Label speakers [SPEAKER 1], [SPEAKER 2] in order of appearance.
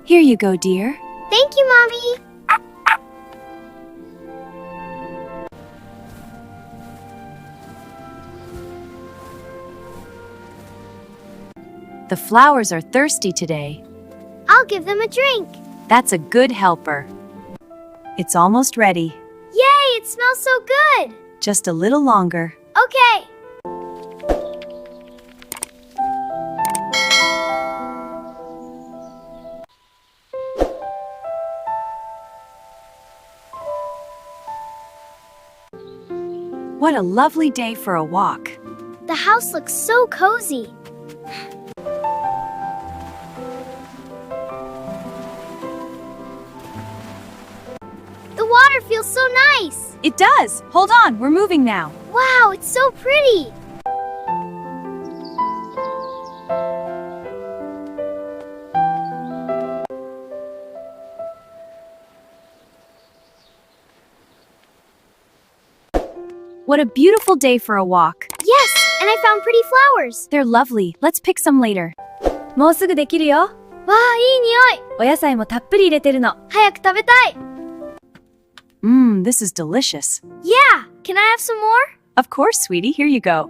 [SPEAKER 1] Here you go, dear.
[SPEAKER 2] Thank you, Mommy.
[SPEAKER 1] The flowers are thirsty today.
[SPEAKER 2] I'll give them a drink.
[SPEAKER 1] That's a good helper. It's almost ready.
[SPEAKER 2] Yay, it smells so good.
[SPEAKER 1] Just a little longer.
[SPEAKER 2] Okay.
[SPEAKER 1] What a lovely day for a walk.
[SPEAKER 2] The house looks so cozy. The water feels so nice.
[SPEAKER 1] It does. Hold on, we're moving now.
[SPEAKER 2] Wow, it's so pretty.
[SPEAKER 1] What a beautiful day for a walk.
[SPEAKER 2] Yes, and I found pretty flowers.
[SPEAKER 1] They're lovely. Let's pick some later. もうすぐできるよ。
[SPEAKER 2] わあ、いい匂い。
[SPEAKER 1] お野菜もたっぷり入れてるの。
[SPEAKER 2] 早く食べたい。
[SPEAKER 1] This is delicious.
[SPEAKER 2] Yeah, can I have some more?
[SPEAKER 1] Of course, sweetie. Here you go.